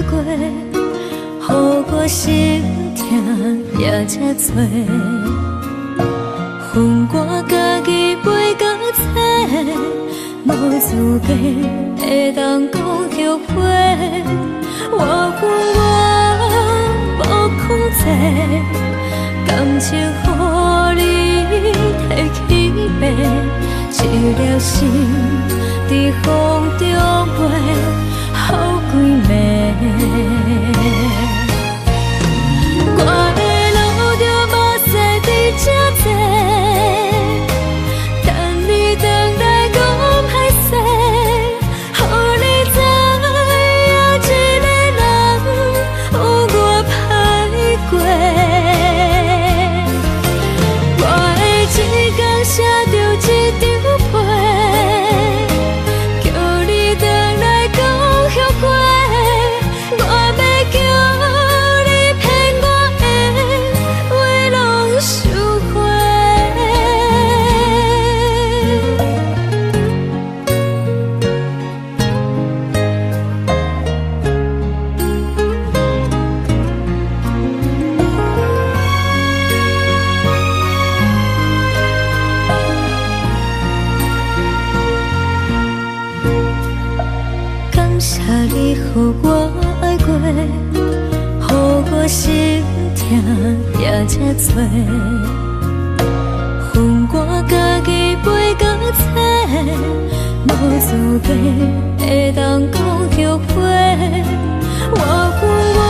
过，予我心痛也这多。恨我家己袂到切，无资格会当讲后悔。我恨我无控制，感情予你摕去卖，一粒心在风中飞，好几暝。我的路就无西伫这多，等你回来讲歹势，予你知影一个人有我歹过。我的一天写着一张被，叫你回来讲后悔。我要叫你骗我的话拢收回。感谢你予我爱过，予我心痛也这多。恨我家己袂到切，无资格会当讲后悔。我恨我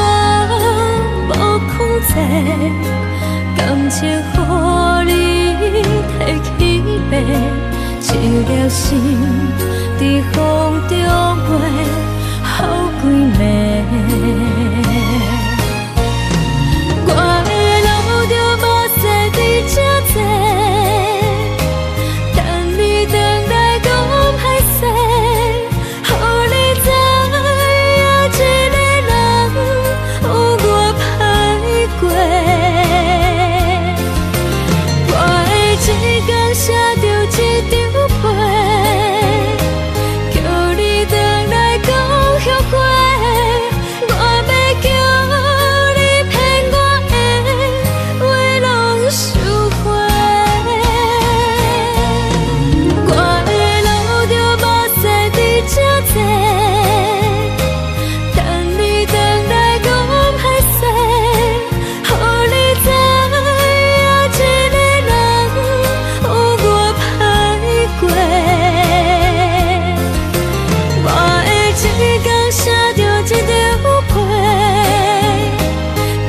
无控制，感情予你摕去卖，一粒心在风中飞，好几暝。我的路就无西伫这多，等你回来讲歹势，予你知影一个人有我歹过。我的一天写着一张被，叫你回来讲后悔。我要叫你骗我的话拢收回。我的路就无西伫这多，等你回来讲歹势，予你知影一个人有我歹过。我的一天写着一张被，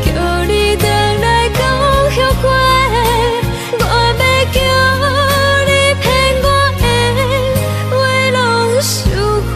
叫你回来讲后悔。我要叫你骗我的话拢收回。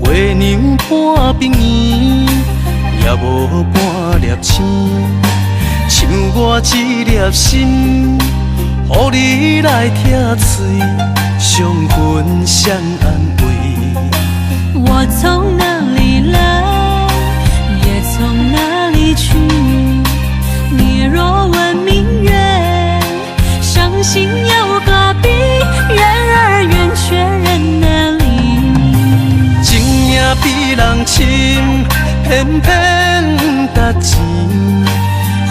月娘半边圆，也无半粒星，像我一粒心，予你来疼碎，相分相安慰。我从哪里来，也从哪里去。你若问明月，伤心又何必？缘儿圆，却人难离。情命比人深，偏偏值钱。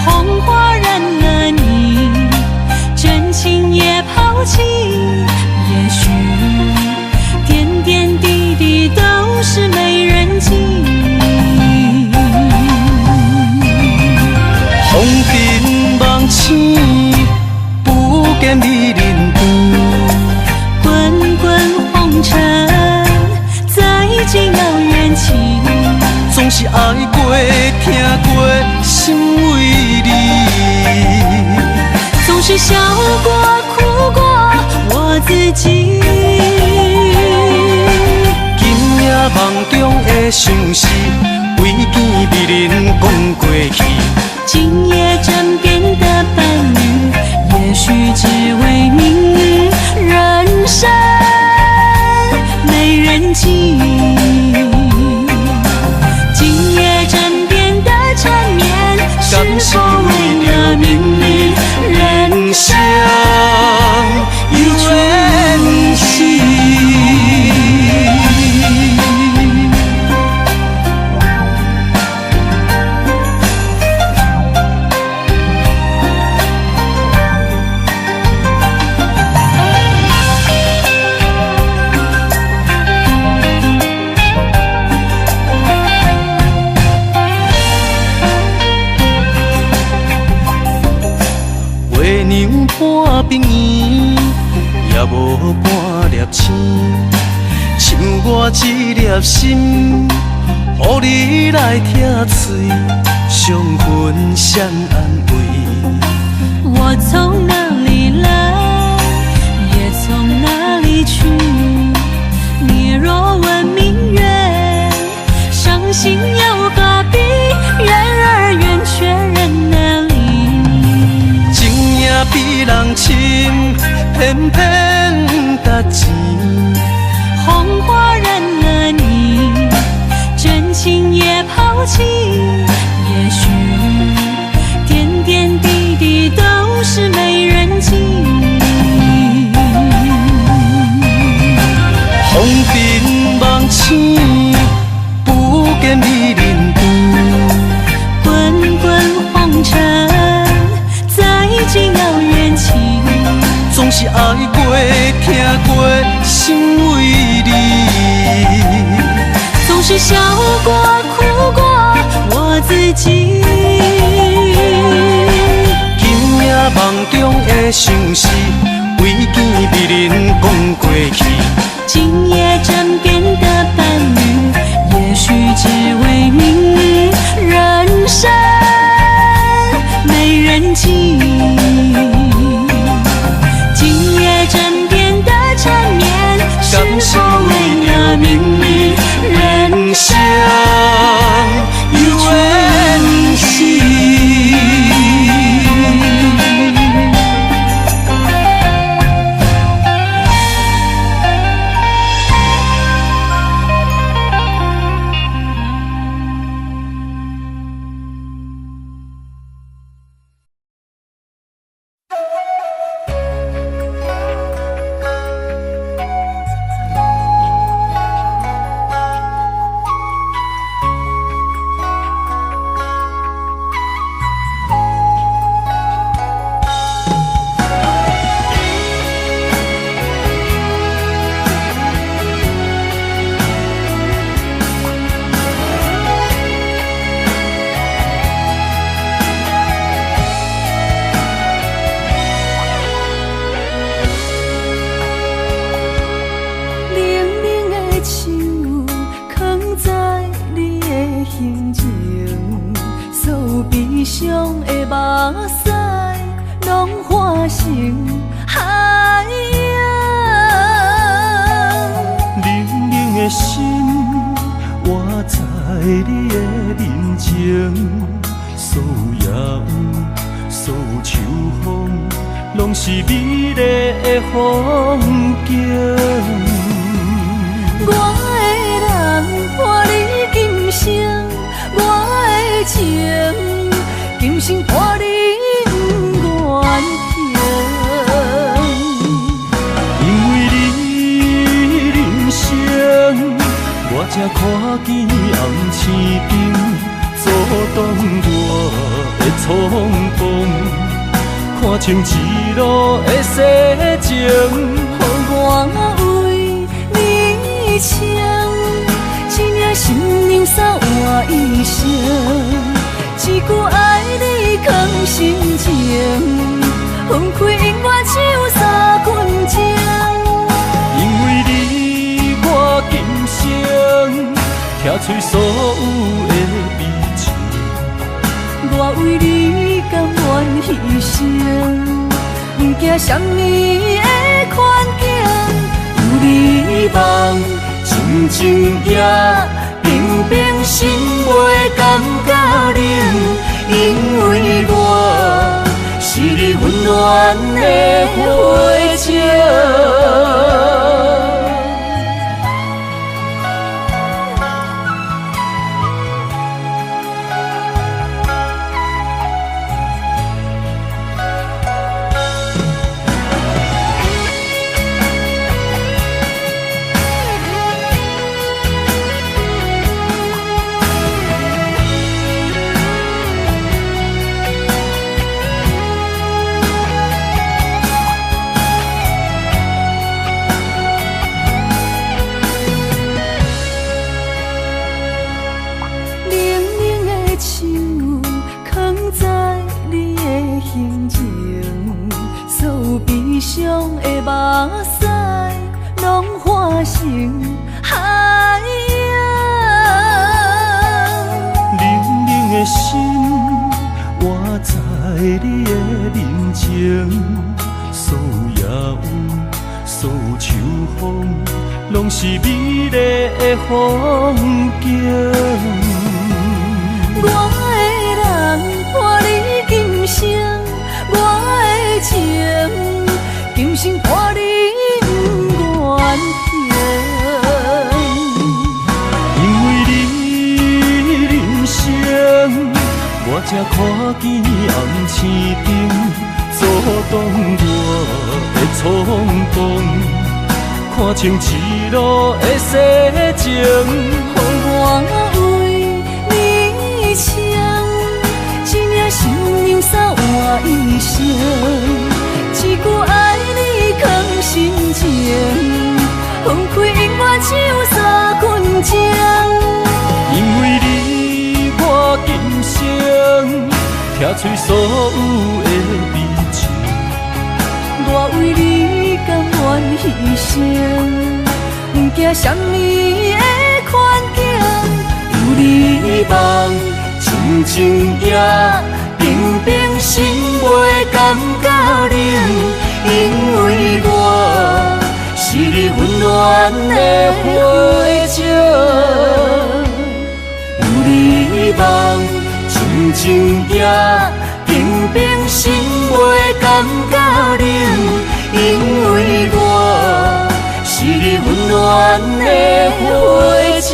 红花染了你，真情也抛弃。也许点点滴滴都是没人记。风平梦醒，不见美人灯。滚滚红尘，再见遥远情。总是爱过、听过，心为你。总是笑过、哭过我自己。今夜梦中的相思，为见美人讲过去。今夜枕边的伴侣，也许只为你人生没人记。今夜枕边的缠绵，是否为了明日人生一串戏？半冰圆，也无半粒星，像我一粒心，予你来疼碎，相分相安慰。我从哪里来，也从哪里去。你若问明月，伤心又何必？人儿圆，却人难离。情也比人深，偏偏值钱。红花染了你，真情也抛弃。也许点点滴滴都是没人记。风平梦醒，不见美人灯。滚滚红尘，再见遥远情。总是爱过、听过，心为你。总是笑过、哭过我自己。今夜梦中的相思，为见美人讲过去。今夜枕边的伴侣，也许只为明日人生没人记。今夜枕边的缠绵，是否为了明日人生一串戏？像一路的世情，予我为你唱，一领心灵扫我一生，一句爱你藏心情，分开因我手三分情。因为你我今生听取所有的情，不惊什么的困境，有你梦，静静夜，平平心袂感觉冷，因为我是你温暖的花情。伤的目屎，拢化成海洋。冷冷的心，活在你的面前，所有夜雾，所有秋风，拢是美丽的风景。我的人伴你今生，我的情。今生伴你不愿停，因为你人生，我才看见红青灯，阻挡我的冲动，看清一路的世情。予我为你唱，一领心娘伞换一生。一句爱你藏心情，放开音乐唱三分钟。因为你，我今生听出所有的美情。我为你甘愿牺牲，不惊什么的困境。有你梦，静静夜。平平心袂感觉冷，因为我是你温暖的花情。有你梦，静静夜，平平心袂感觉冷，因为我是你温暖的花情。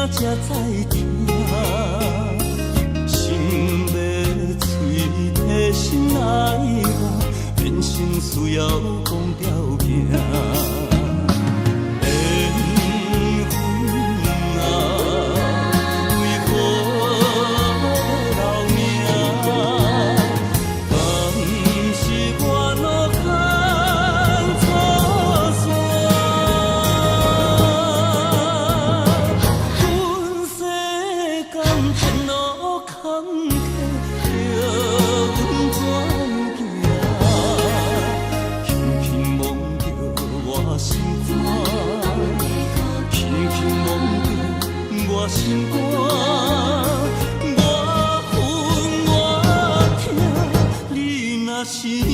才知听，心要嘴提心爱我，变成需要讲条件。缘分啊，为何留名？敢是我路坎错线？阮世间前路坎坷，叫阮怎行？轻轻摸着我心肝，轻轻摸着我心肝，我恨我痛，你若是命。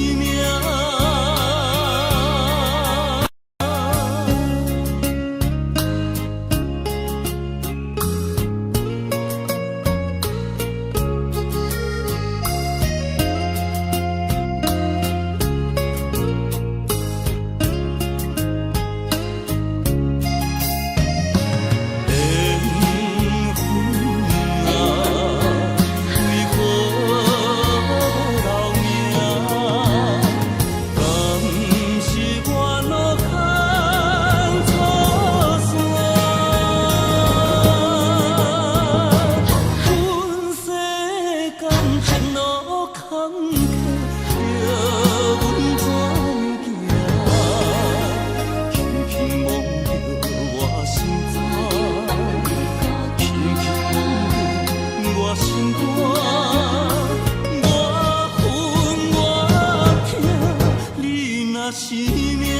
是命。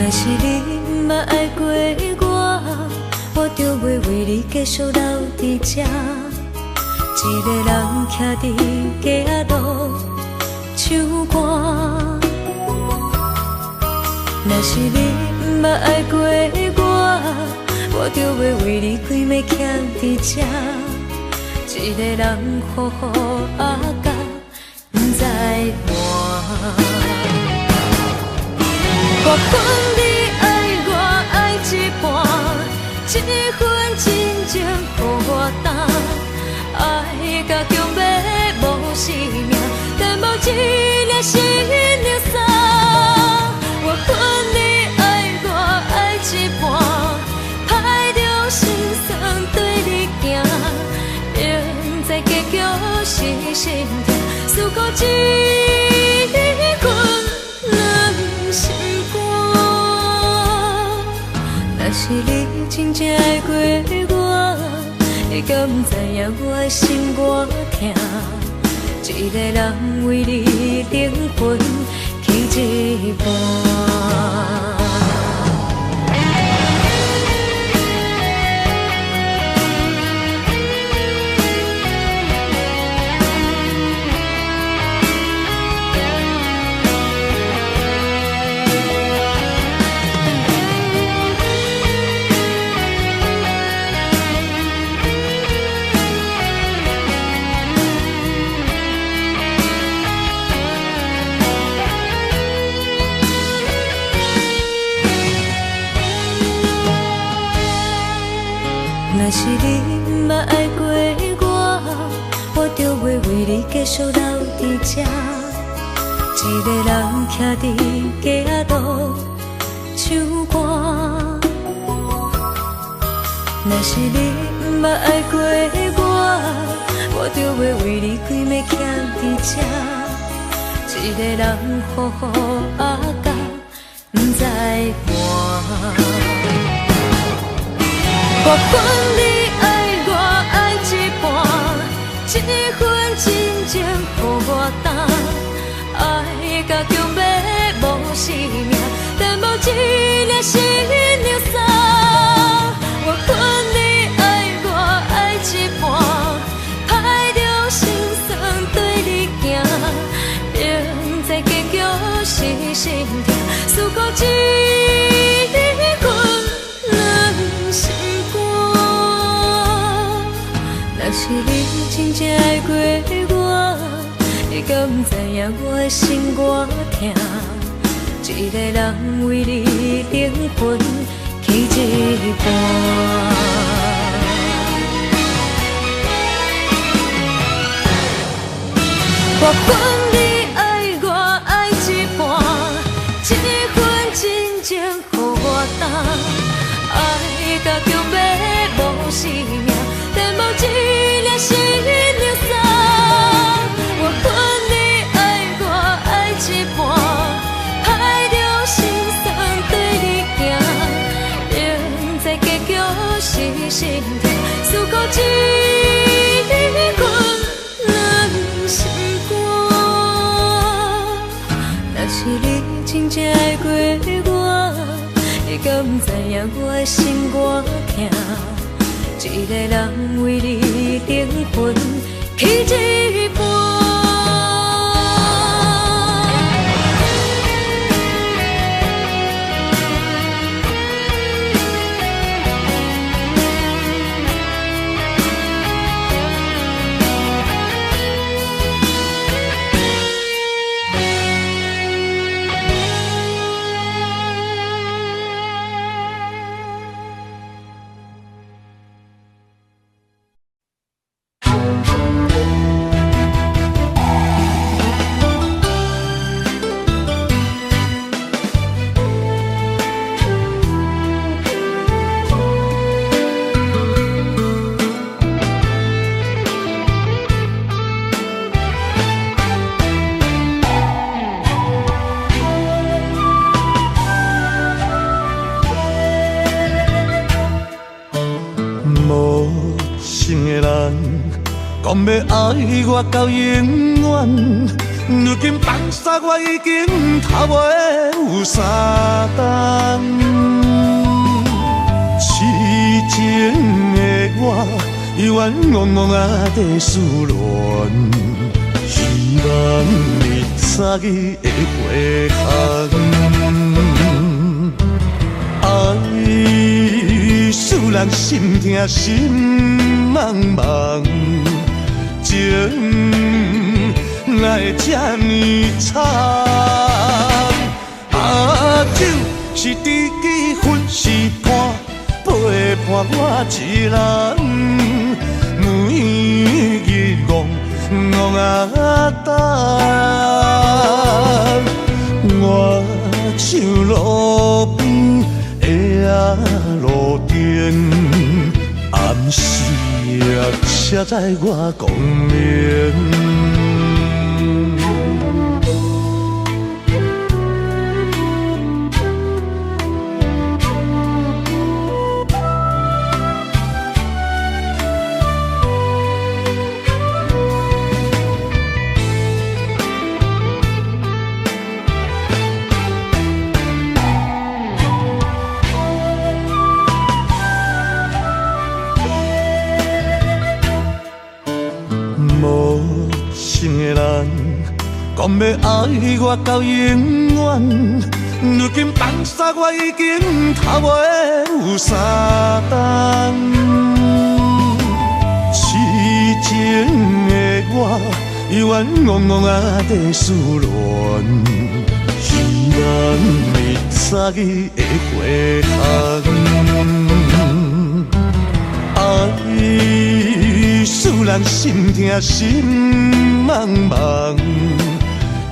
若是你毋捌爱过我就袂为你继续留伫这。一个人徛伫街仔路唱歌。若是你毋捌爱过我就袂为你规暝徛伫这。一个人好好啊甲不知伴。我分你爱我爱一半，这份真情予我担。爱甲强要无生命，但无一粒心流散。我分你爱我爱一半，歹着心酸对你行，明知结局是心痛，思顾一份两心肝。若是你真正爱过我，你敢不知影我的心偌痛？一个人为你灵魂去一半。若是你毋捌爱过我就袂为你继续留伫这。一个人徛伫街仔路唱歌。若是你毋捌爱过我就袂为你规暝徛伫这。一个人好好啊甲不知伴。我分你爱我爱一半，这份真情予我担。爱甲强要无生命，但无一粒心流散。我分你爱我爱一半，歹着心酸对你行，明知结局是心痛，思顾一份两心。若是你真正爱过我，你敢不知影我的心偌痛？一个人为你灵魂去一半。我分你爱我爱一半，这份真情予我担。爱甲强要无生命，但无一粒心流散。我分你爱我爱一半，歹着心酸对你行，明知结局是心痛，思顾一份两心肝。若是你真正爱过我，你敢不知影我的心偌痛？一个人为你灵魂去一半。讲要爱我到永远，如今放下我已经头尾有三冬，痴情的我犹原懵懵在思恋，希望你早日会回航。爱使人心痛心茫茫，情哪会这呢惨？酒是知己，分是伴，陪伴我一人，每日戆等。我像路边的路灯，暗时车载我光明。讲要爱我到永远，如今放下我已经头尾有三冬。痴情的我犹原懵懵在思恋，希望你早日会回航。爱使人心痛心茫茫。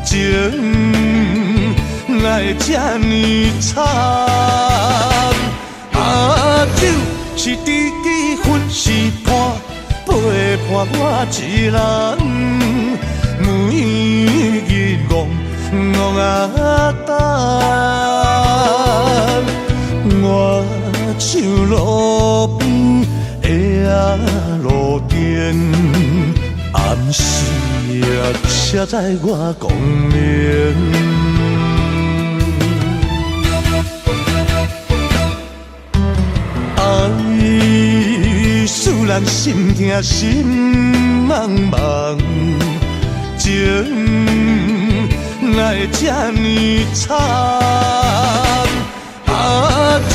情哪会这呢惨？酒是知己，分是伴，陪伴我一人，每日戆等。我像路边的路灯，暗时车载我光明。爱使人心痛心茫茫，情哪会这呢惨？酒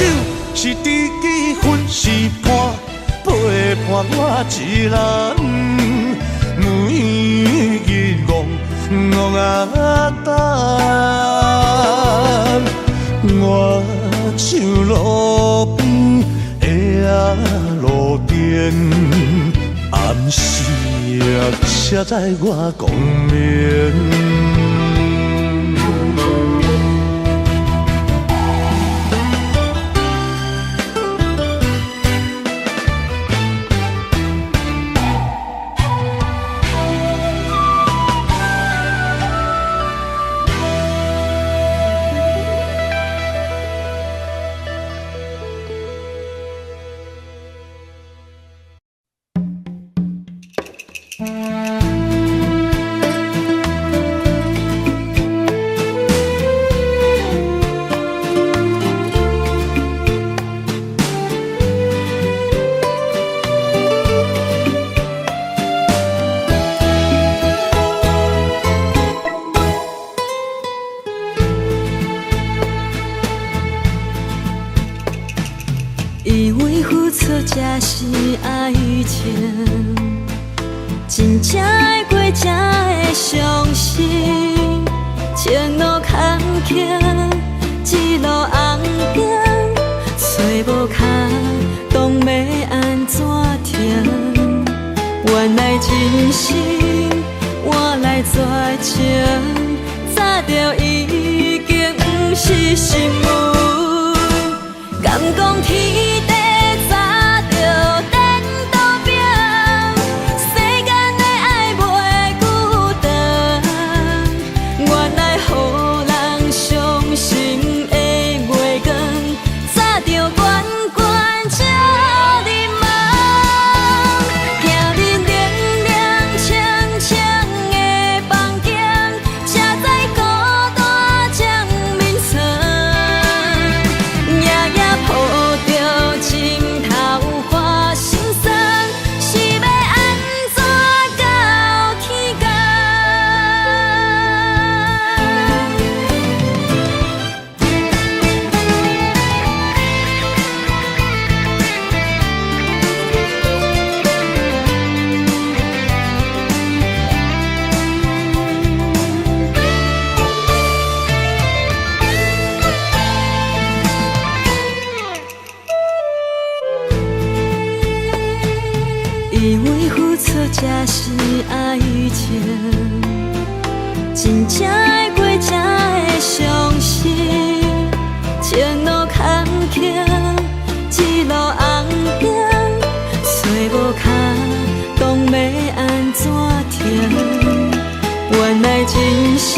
是知己，分是伴，陪伴我一人，每日戆等。我像路边的路灯，暗时车载我光明。以为付出才是爱情，真正的过才会伤心。前路坎坷，一路红灯，找无卡，当要安怎停？原来真心换来绝情，早就已经不是心梦。敢讲天地早就颠倒平，世间的爱袂孤单。原来予人伤心的月光，早就悬悬照你梦。行日凉凉清清的房间，才是爱情，真正的过才会相信。前路坎坷，一路红灯，找无脚，讲要安怎停？原来真心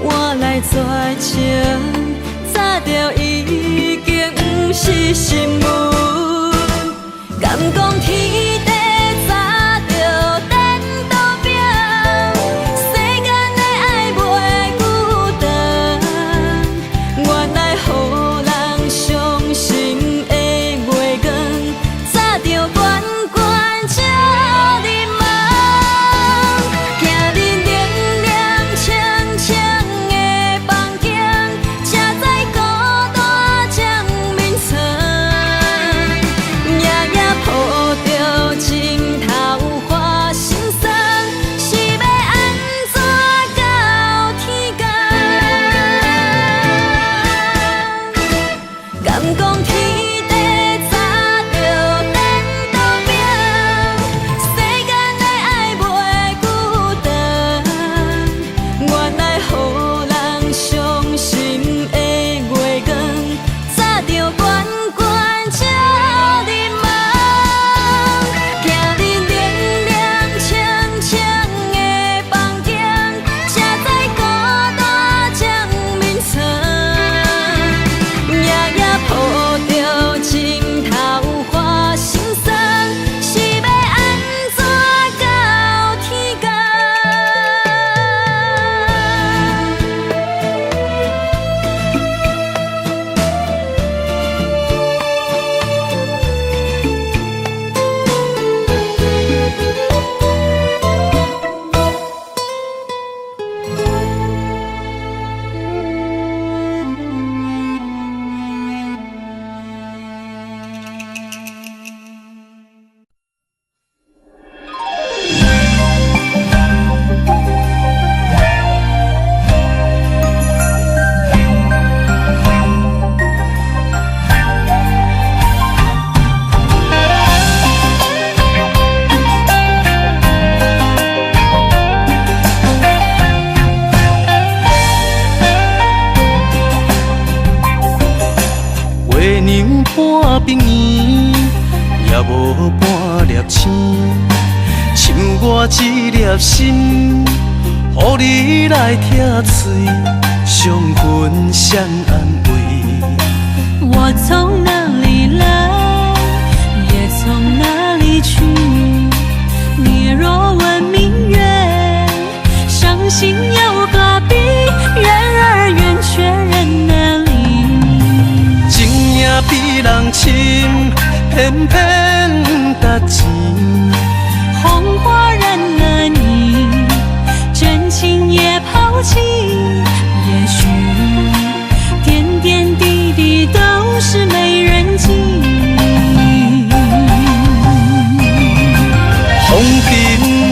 换来绝情，早就已经不是新闻。敢讲天地早就颠倒平，世间的爱袂孤单。原来予人伤心的月光，早就悬悬照你梦。行恁冷冷清清的房间，才知孤单将眠床。夜夜抱着枕头花心酸，是要安怎到天光？敢讲天地早就颠倒平，世间的爱袂孤单。原来予人伤心的月光，早就悬悬照你梦。行恁冷冷清清的房间，才知孤单将眠床。夜夜抱着枕头花心酸，是要安怎到天光？月娘半边圆，也无半粒星，像我一粒心，予你来疼碎，相分相安慰。我从哪里来，也从哪里去。你若问明月，伤心又何必？缘儿圆，却人难离。情也比人深，偏偏值钱。红花染了你，真情也抛弃。也许点点滴滴都是没人记。风平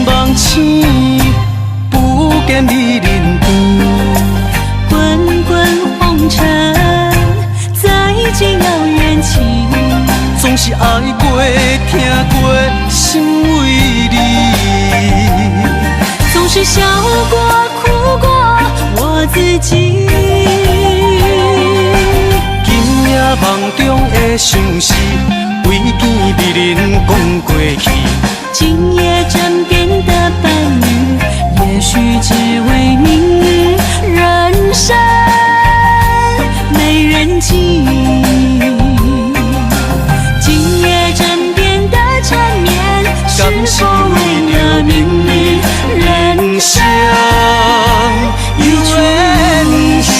梦醒，不见美人灯。滚滚红尘，再见遥远情。总是爱过、听过，心为你。总是笑过、哭过我自己。今夜梦中的相思，为见美人讲过去。今夜枕边的伴侣，也许只为明日人生没人记。今夜枕边的缠绵，是否为了明日人生一串戏？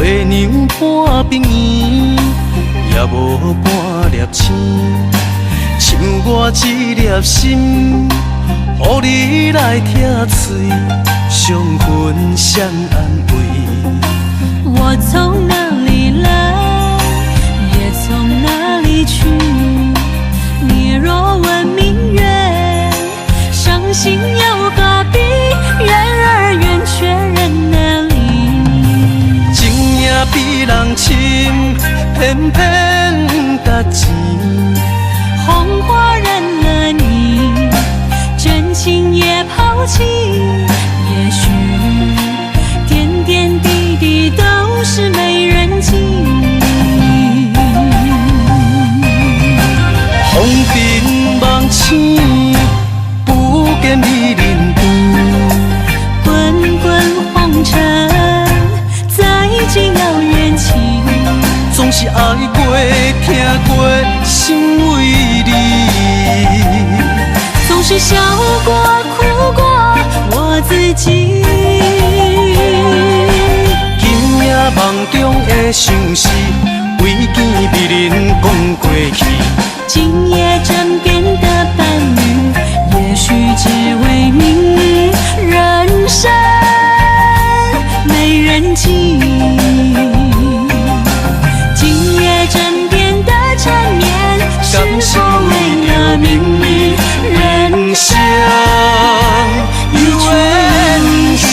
月娘半边圆，也无半粒星，像我一粒心，予你来疼嘴，相分相安慰。我从哪里来，也从哪里去。你若问明月，伤心又何必？缘儿圆，却人难离。情也比人深，偏偏甲钱。红花染了你，真情也抛弃。也许点点滴滴都是没人记。风平梦醒，不见美人边。滚滚红尘，再见遥远情。总是爱过、听过，心为你。总是笑过、哭过我自己。今夜梦中的相思，为见美人讲过去。今夜枕边的伴侣，也许只为你人生没人记。今夜枕边的缠绵，是否为了明明人生有缘兮？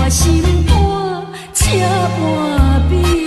心肝车半边。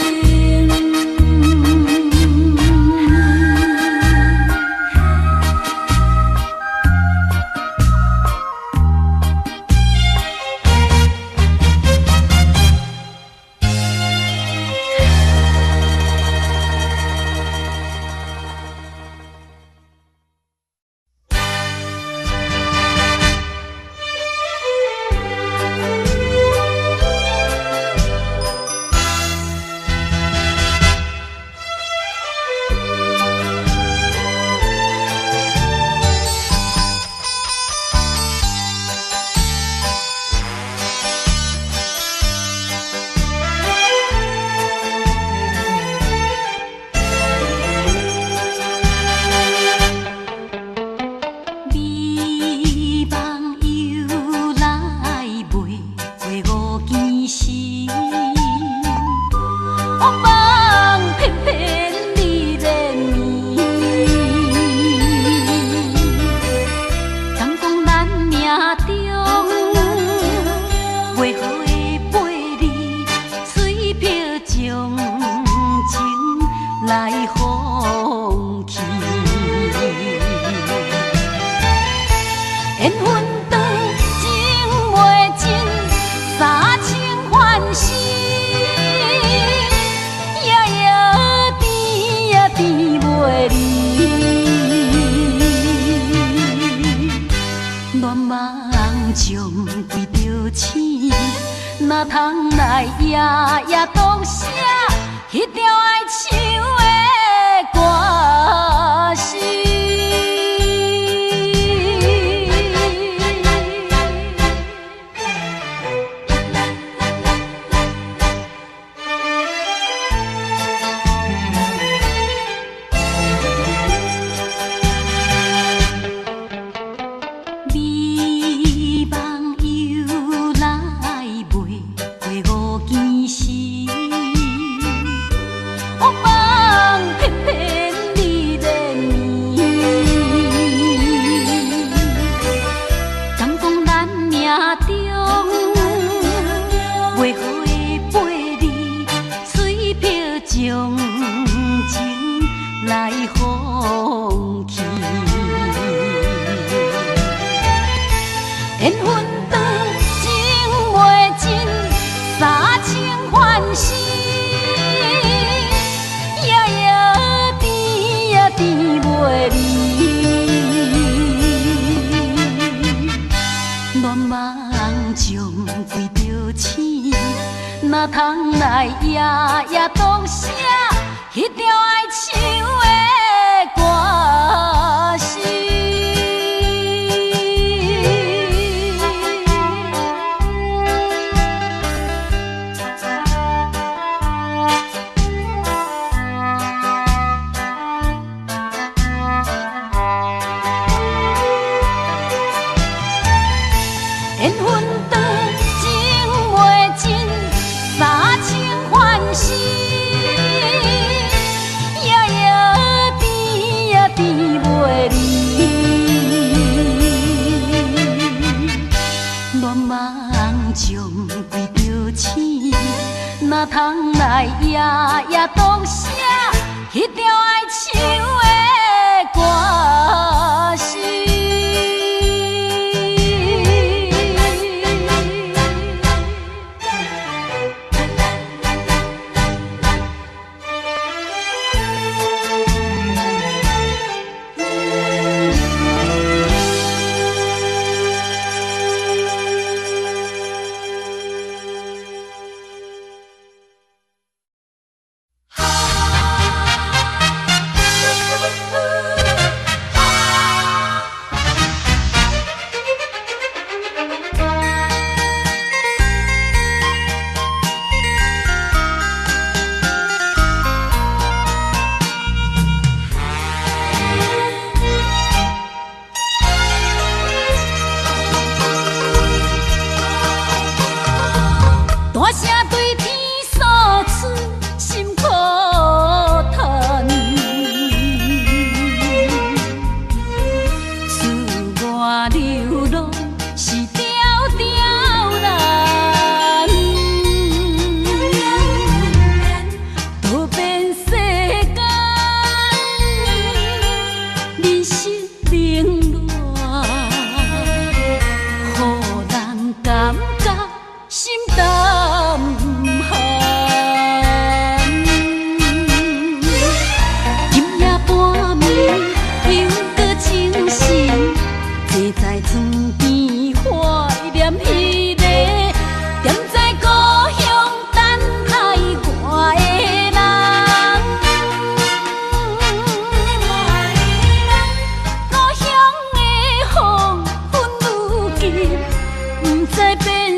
哪通来夜夜当写迄条爱唱的歌词？哪通来夜夜当写迄条爱唱的歌词？缘分长，情袂尽。三情欢喜，夜夜甜呀甜袂离。恋梦将规条星，哪通来夜夜当写迄条爱唱的歌词？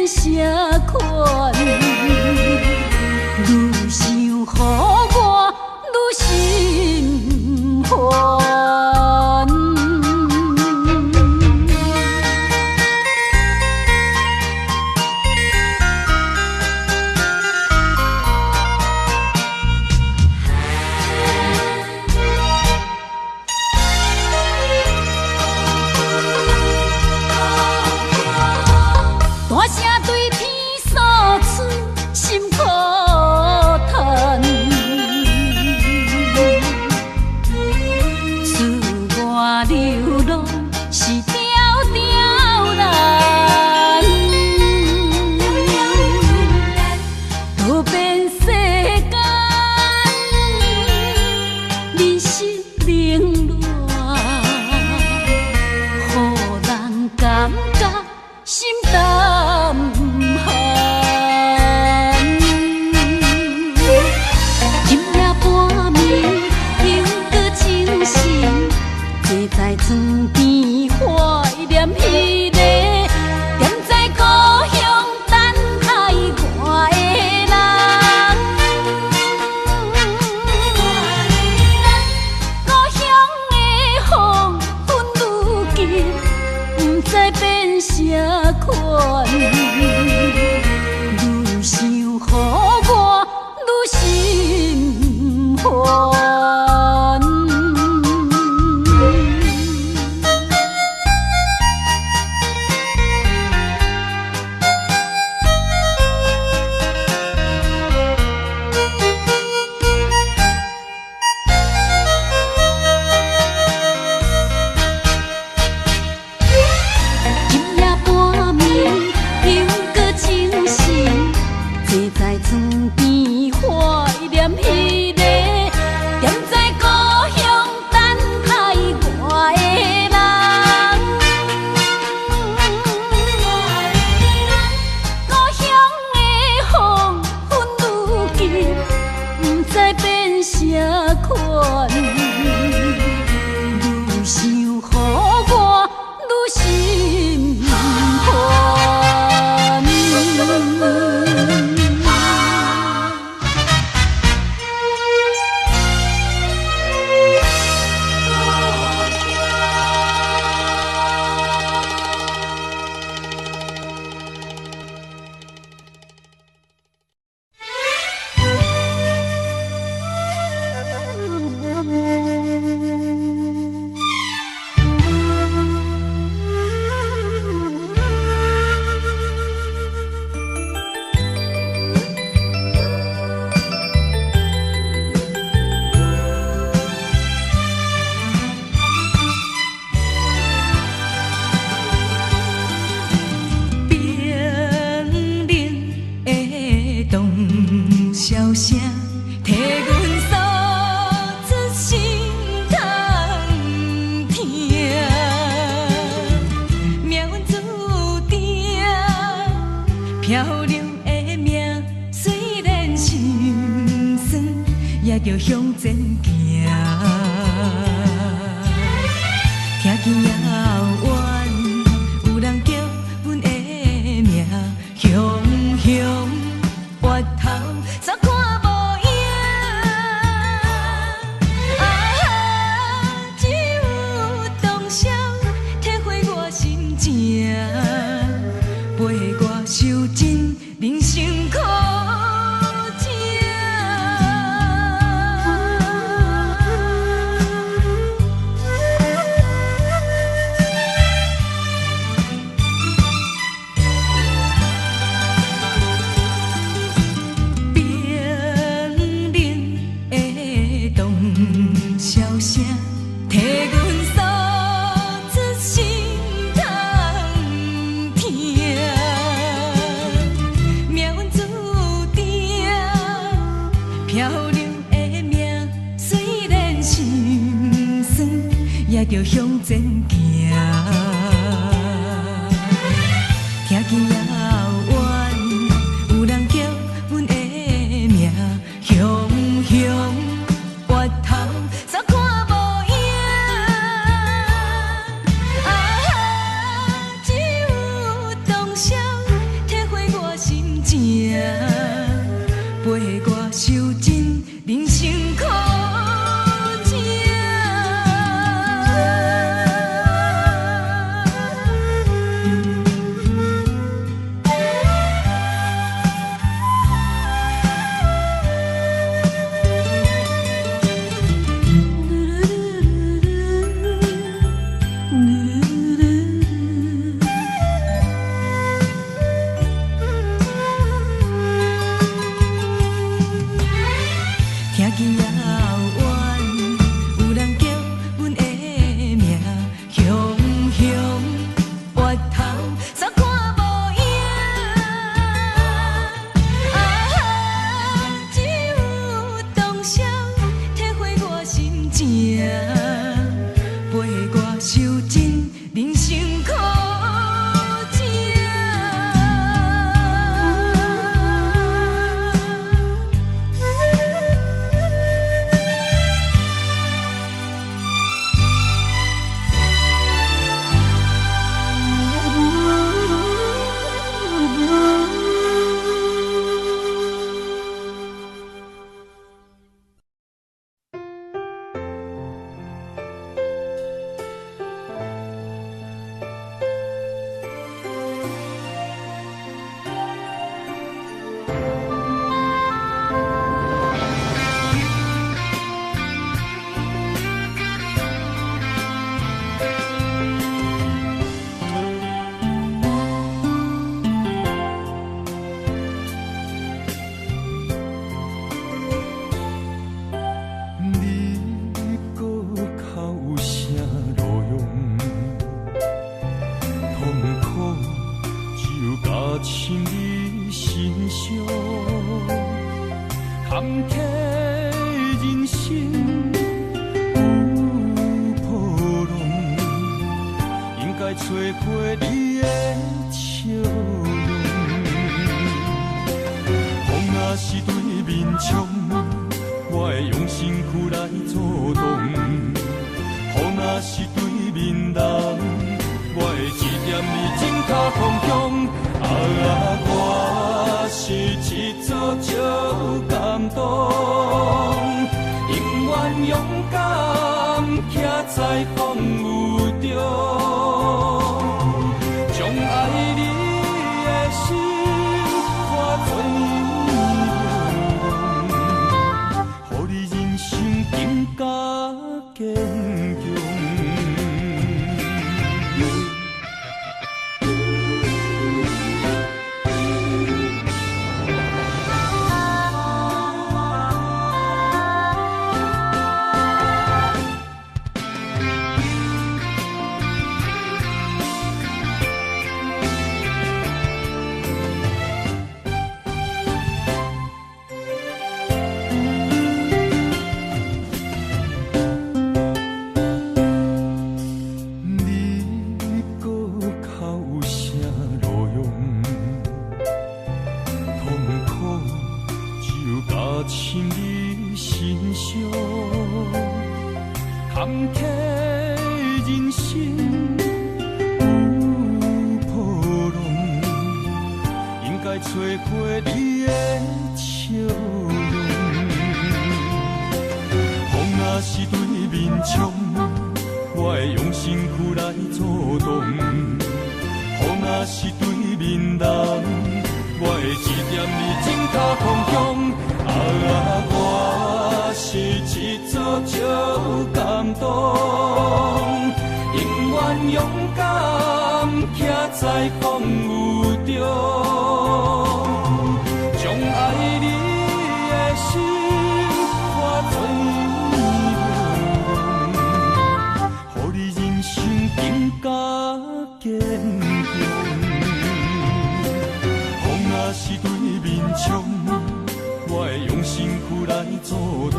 变啥款？愈想予我愈心烦。大声对天诉出心苦叹，自我流浪是条条难，多变世间，人生冷暖，予人感觉心淡寒。今夜半暝，犹搁清醒，坐在床边怀念彼个踮在故乡等待我的人。故乡的风云愈急，不知变啥款，愈想予我愈心烦。今夜半暝，犹搁清醒，坐在床边怀念彼个踮在故乡等待我的人。故乡的风云愈急，不知变啥款，愈想予我愈心烦。笑声替阮诉出心痛疼，命运注定漂亮的命，虽然心酸，也着向前行。听见遥远，有人叫阮的名，雄雄越头。煞看无影，只有当时体会我心情，陪我受尽人生苦情。笑声替阮诉出心痛疼，命运注定漂亮的命，虽然心酸，也着向前行。听见遥远，有人叫阮的名，雄雄。越头煞看无影，只有当时体会你心上，坎坷人生有波浪，应该找回你的笑容。风若是对面冲，我会用身躯来阻挡；雨若是对面人，我会一点你枕头空空。我是一座少感动，永远勇敢徛在风雨中，将爱你的心化作让你人生更加坚强。坎坷人生有波浪，应该找回你的笑容。风若是对面冲，我会用身躯来阻挡；雨若是对面人，我会一点你枕头空空。我是一座少感动，永远勇敢徛在风雨中，将爱你的心化作让，予你人生更加坚强。风若是对面冲，我会用身躯来阻挡；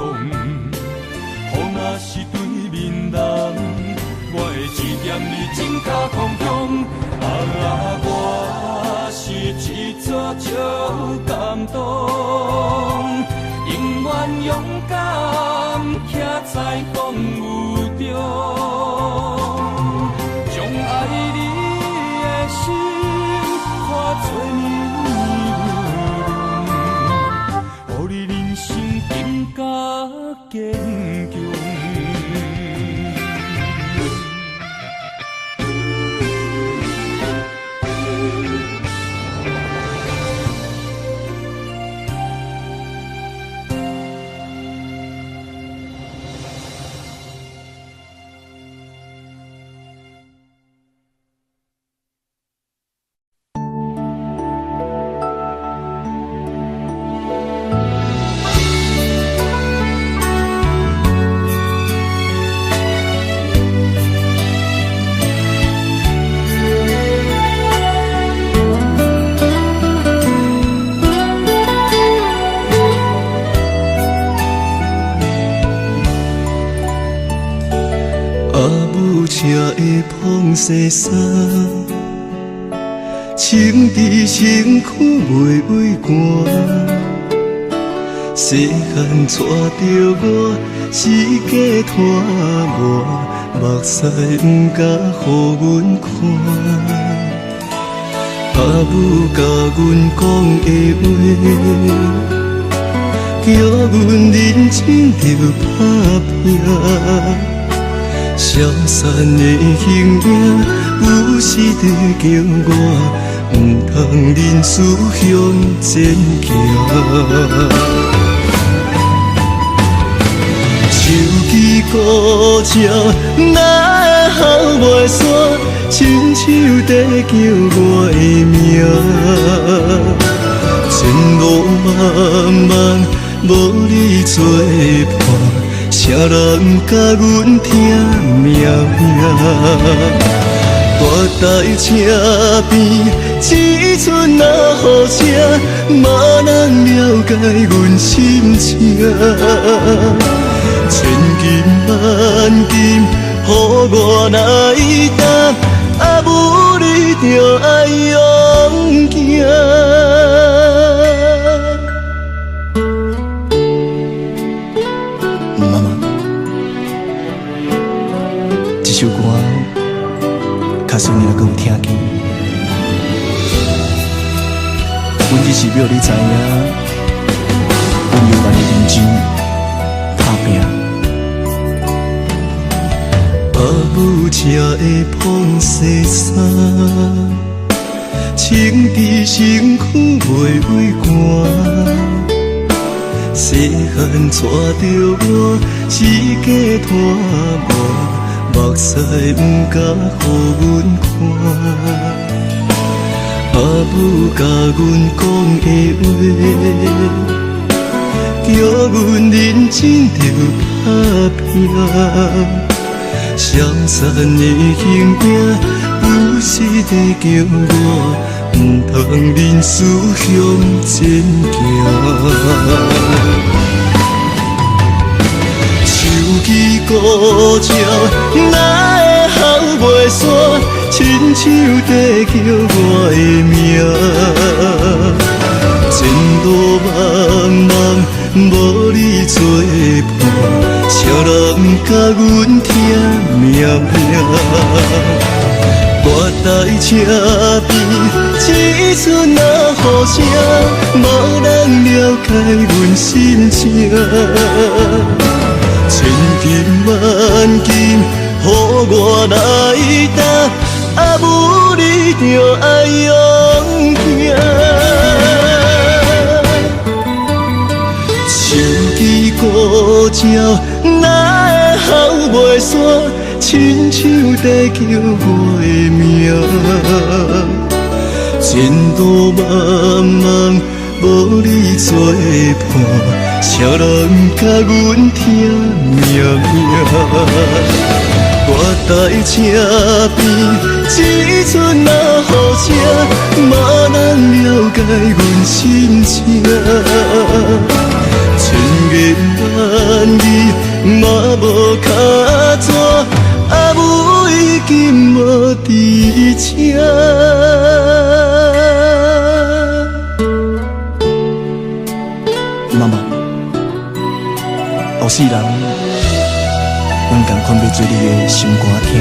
雨若是对面人，我会一点你枕头空空。我是一座少感动，永远勇敢徛在风雨中，将爱你的心化作让，予你人生更加坚强。车的风西散，情伫身躯袂畏寒。细汉带着我，四界拖磨，目屎毋敢予阮看。阿母甲阮讲的话，叫阮认真着打拼。消散的形影，有时在叫我，毋通忍思向前行。手机故障，哪会袂煞？亲手在叫我的名，前路茫茫，无你作伴。谁人甲阮听命命？我在车边，只剩那雨声，无人了解阮心情。千金万金，予我来担，啊母你着爱勇行。妈妈，这首歌假使你还阁有听见，阮只是要你知影，阮犹原会认真打拼。爸母车的风细衫，穿伫身躯袂畏寒。细汉带着我，四界拖磨，目屎毋敢予阮看。爸母甲阮讲的话，叫阮认真着打拼。闪闪的形影，有时在叫我，毋通忍思向前行。手机故照，哪会孝袂煞？亲像在叫我的名。前路茫茫，无你作伴。谁人甲阮听命命？我在车边，只剩那雨声，无人了解阮心情。千金万金，予我来担，啊母你着爱勇行。手机故照，哪会孝袂煞？亲像在叫我的名。前路茫茫，无你作伴，谁人甲阮听命命？我在车边，只剩那雨声，无人了解阮心情。千言万语嘛无卡纸，啊母已经无伫这。妈妈，后世人，阮同款要做你的心肝听。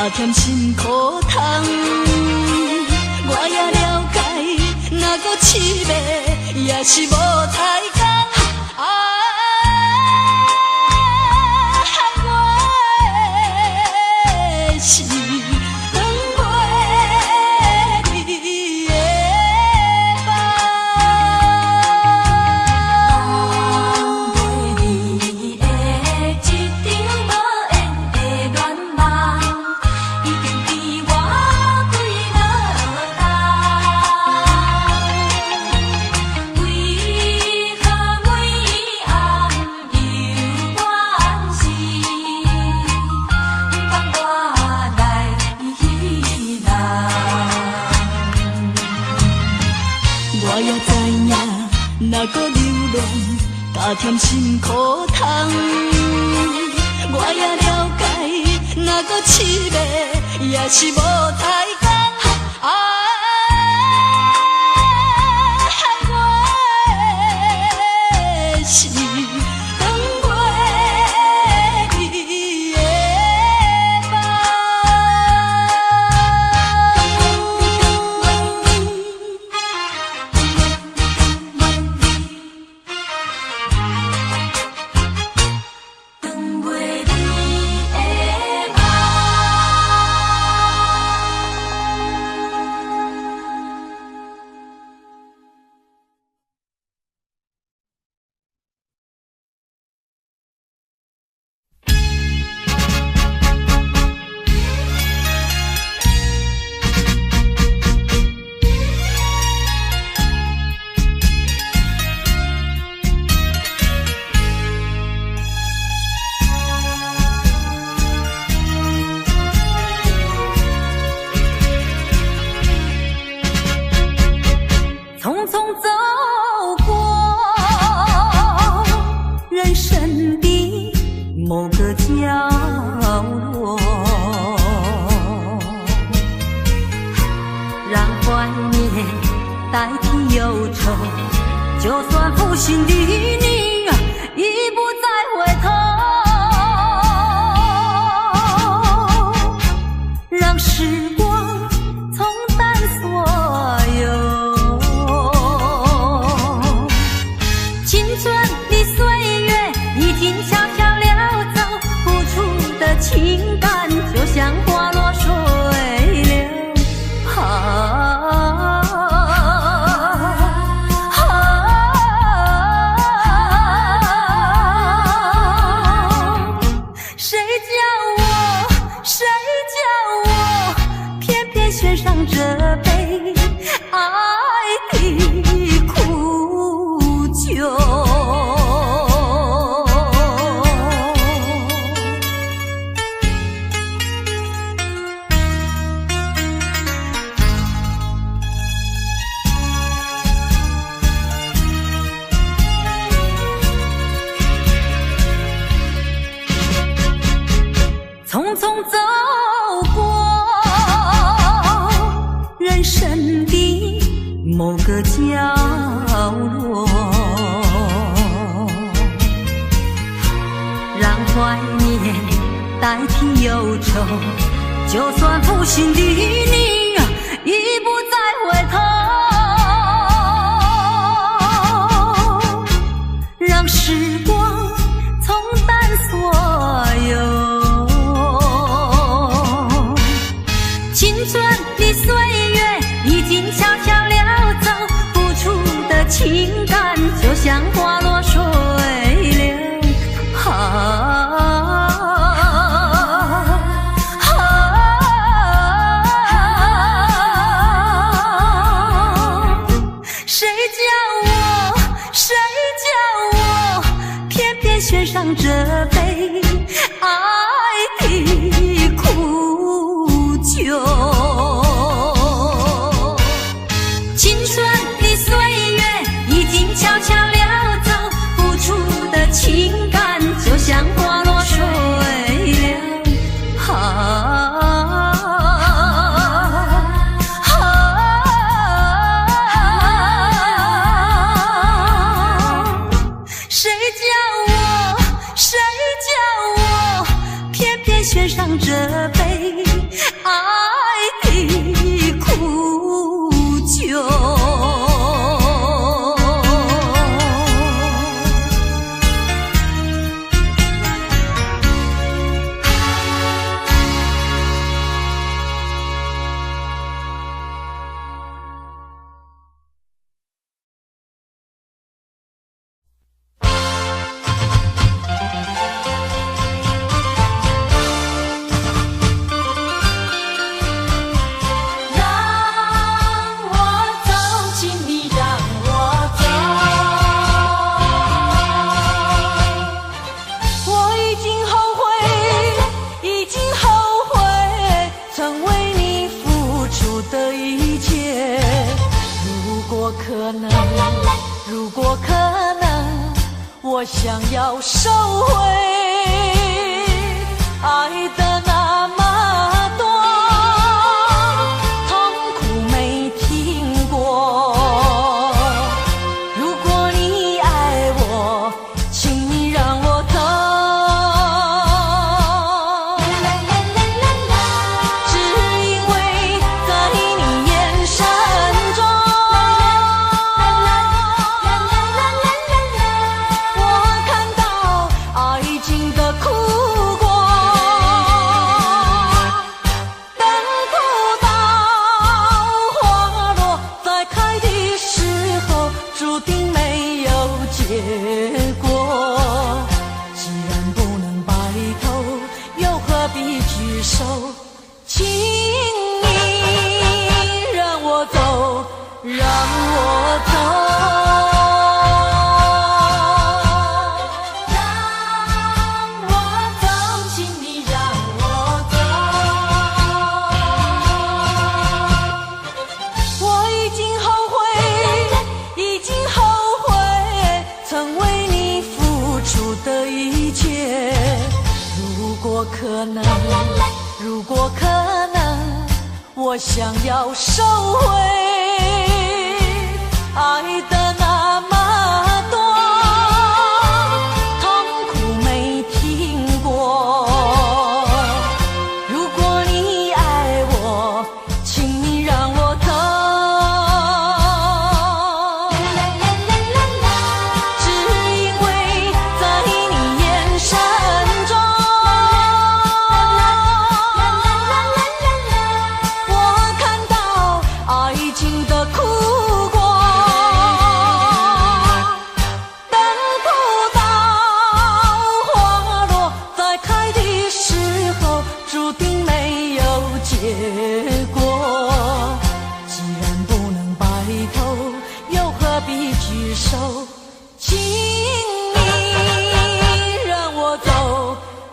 甜心苦痛，我也了解，若搁试袂，也是无彩工。害我的是长袂离的梦，长袂离的一场无缘的恋梦。已经被我归落冬，为何每暗又怨是，不放我来去人？我也知影，若搁流浪，加添心苦痛。我也了解。若搁试袂，也是无彩工。害我的是长袂离的梦。长袂离的匆匆走过人生的某个角落，让怀念代替忧愁，就算负心的你已不再回头，让时光冲淡所有。青春的岁月已经悄悄溜走，付出的情感就像花落水流。谁叫我偏偏选上这杯爱的苦酒。匆匆走过人生的某个角落，让怀念代替忧愁，就算负心的你已不再回头，让时光冲淡所有。青春的岁月已经悄悄溜走，付出的情感就像花落水流。谁叫我偏偏选上这杯爱的苦酒。青春的岁月已经悄悄溜走，付出的情感就像花落水流。谁叫我偏偏选上这杯果可能，如果可能，我想要收回爱的那么多，痛苦没听过。如果你爱我，请你让我走，只因为在你眼神中，我看到爱情的苦果。等不到花落再开的时候，注定没有结果。既然不能白头，又何必举手？请你让我走，让我走，让我走，请你让我走。我已经后悔，已经后悔，曾为你付出的一切。如果可能，如果可能，我想要收回爱的那么多，痛苦没听过。如果你爱我，请你让我走，只因为在你眼神中，我看到爱情的苦果。等不到花落再开的时候，注定没有结果。既然不能白头，又何必举手？请你让我走，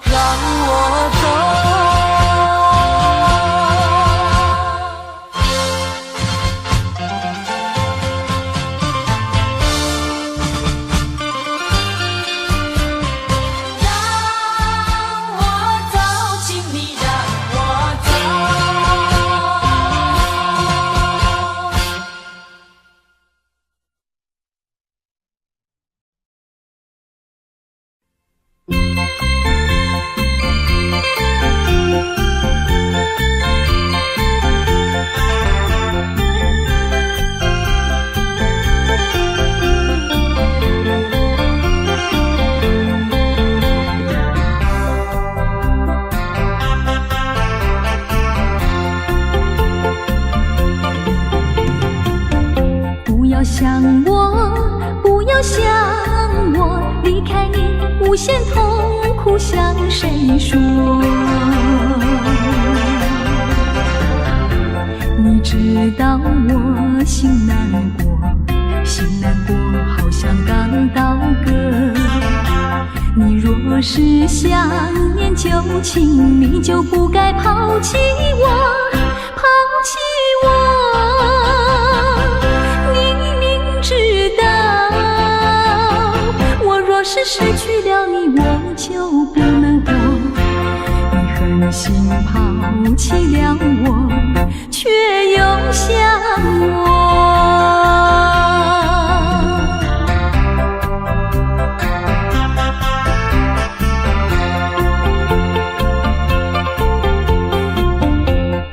让我走。让我走，请你让我走。不要想我，不要想我，离开你无限痛苦向谁说？你知道我心难过，心难过好像刚到歌。你若是想念旧情，你就不该抛弃我，抛弃我。知道我若是失去了你，我就不能活。你狠心抛弃了我，却又想我。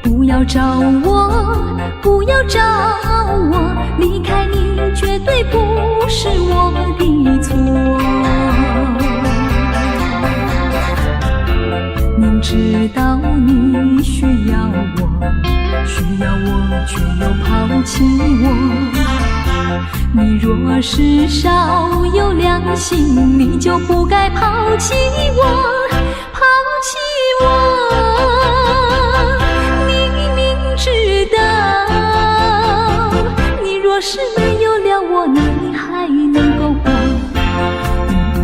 不要找我，不要找我，离开你绝对不是我的错。明知道你需要我，却又抛弃我。你若是少有良心，你就不该抛弃我，抛弃我。知道你若是没有了我，你还能够活。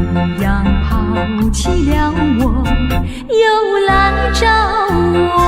你一样抛弃了我，又来找我。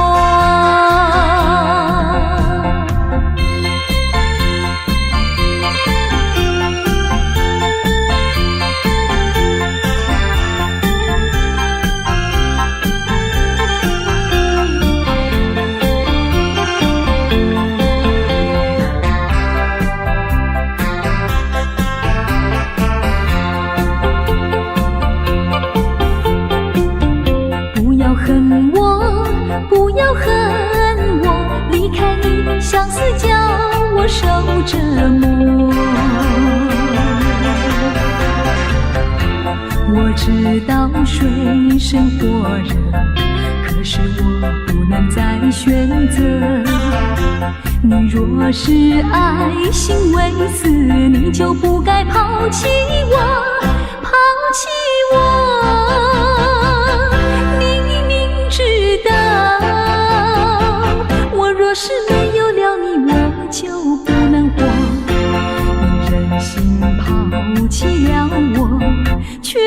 知道水深火热，可是我不能再选择。你若是爱心为死，你就不该抛弃我，抛弃我。你明知道，我若是没有了你，我就不能活。你忍心抛弃了我，却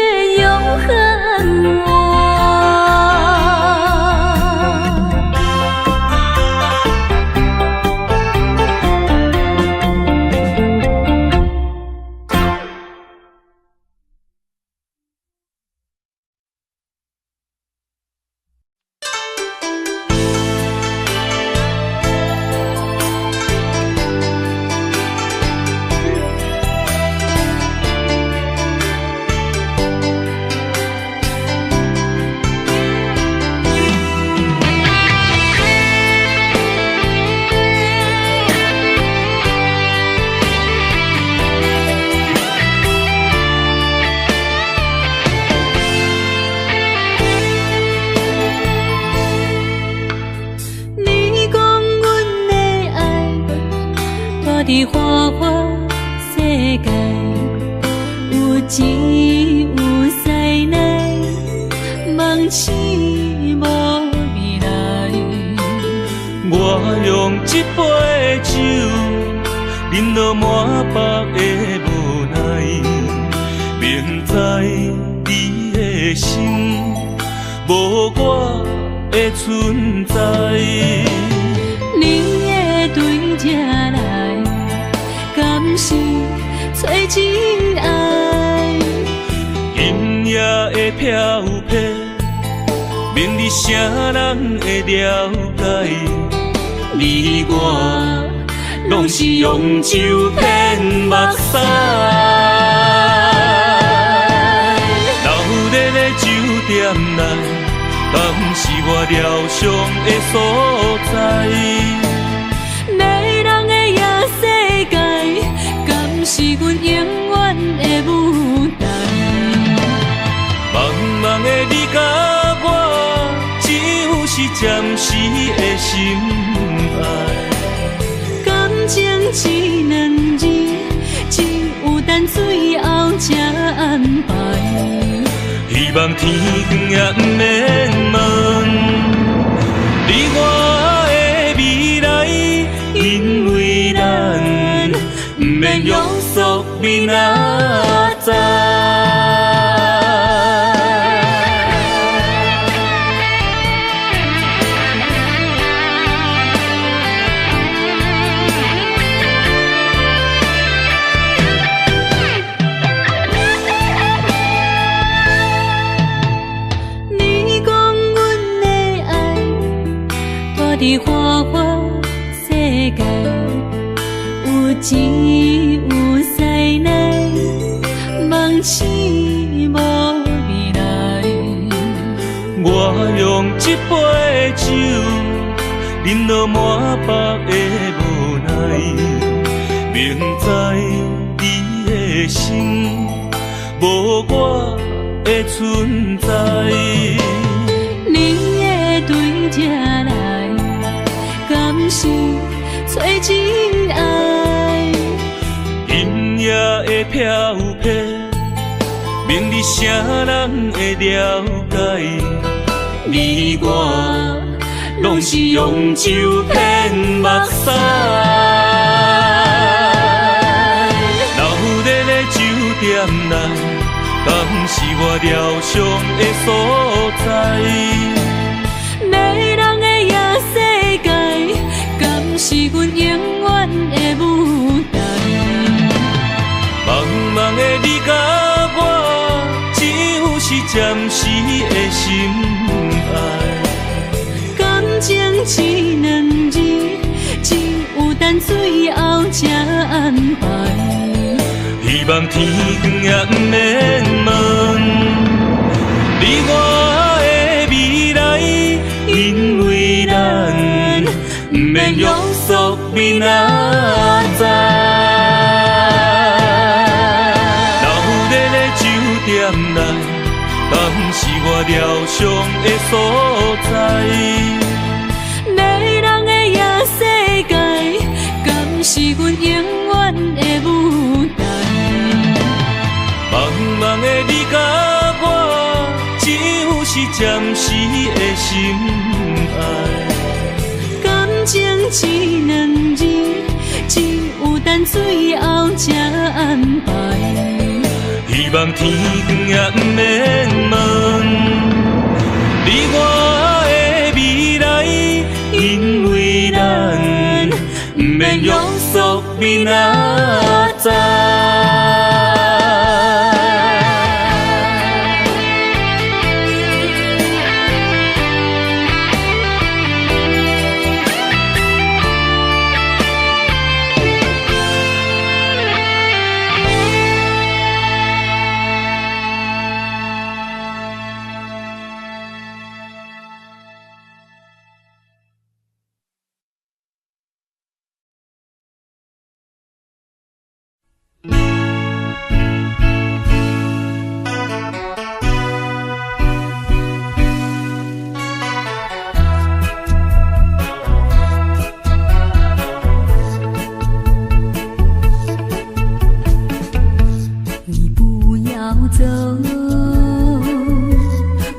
又恨我。的花花世界，有钱有势来，梦醒无未来。我用一杯酒，饮落满腹的无奈，明知你的心无我的存在。你的对这来，敢是找真爱？音乐的飘飘，明日啥人会了解？你我拢是用酒骗目屎，流热的酒店内，敢是我疗伤的所在？迷人的夜世界，敢是阮永远的舞台？茫茫的你甲我，只有是暂时的心爱。感情只两字，只有等最后才安排。希望天光也不免问你我的未来，因为咱不免约束明仔载。的花花世界，有钱有势来，梦醒无未来。我用一杯酒，饮落满腹的无奈，明知你的心无我的存在。你的对这来，敢是找真爱？音乐的飘飘，明日啥人会了解？你我拢是用酒骗目屎，流热的酒店内，敢是我疗伤的所在？迷人的夜世界，敢是阮永远的舞台？茫茫的你甲我，只有是暂时的心爱。感情只两字，只有等最后才安排。希望天光也不免问你我的未来，因为咱不免约束明仔载。流热的酒店内，敢是我疗伤的所在？迷人的夜世界，敢是阮永远的舞台？茫茫的你甲我，只有是暂时的心爱。感情一两字，只有等最后才安排。希望天光也不免问，你我的未来，因为咱不免约束明仔载。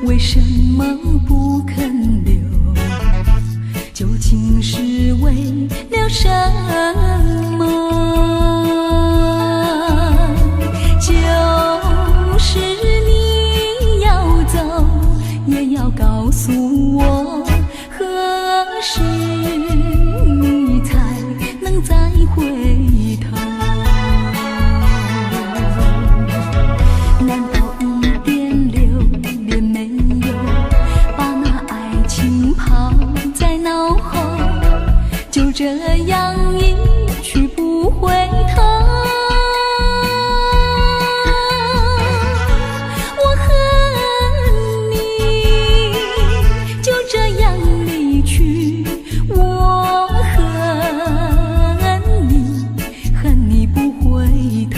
为什么不肯留？究竟是为了什么？就是你要走，也要告诉我，何时你才能再回头？难道一点留恋没有，把那爱情抛在脑后，就这样一去不回头？我恨你就这样离去，我恨你，恨你不回头。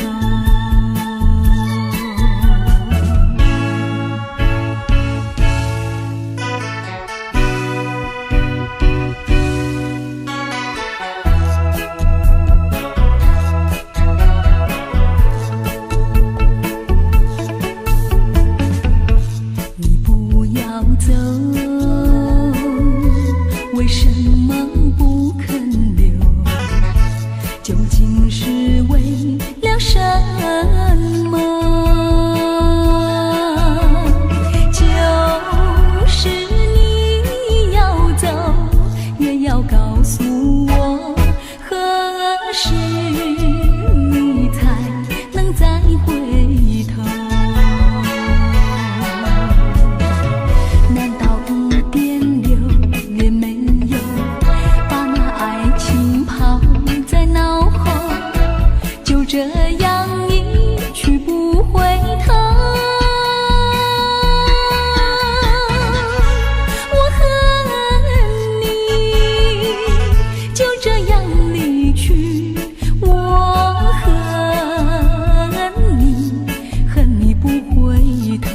走，为什么不肯留？究竟是为了什么？就是你要走，也要告诉我，何时你才能再回头？这样一去不回头，我恨你就这样离去，我恨你，恨你不回头。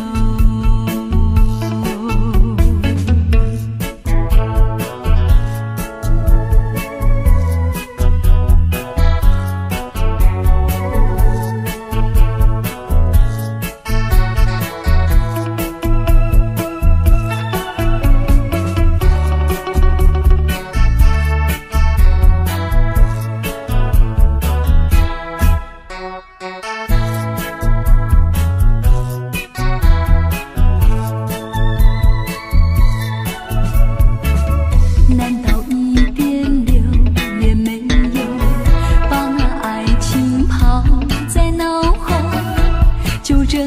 难道一点留恋没有，把那爱情抛在脑后，就这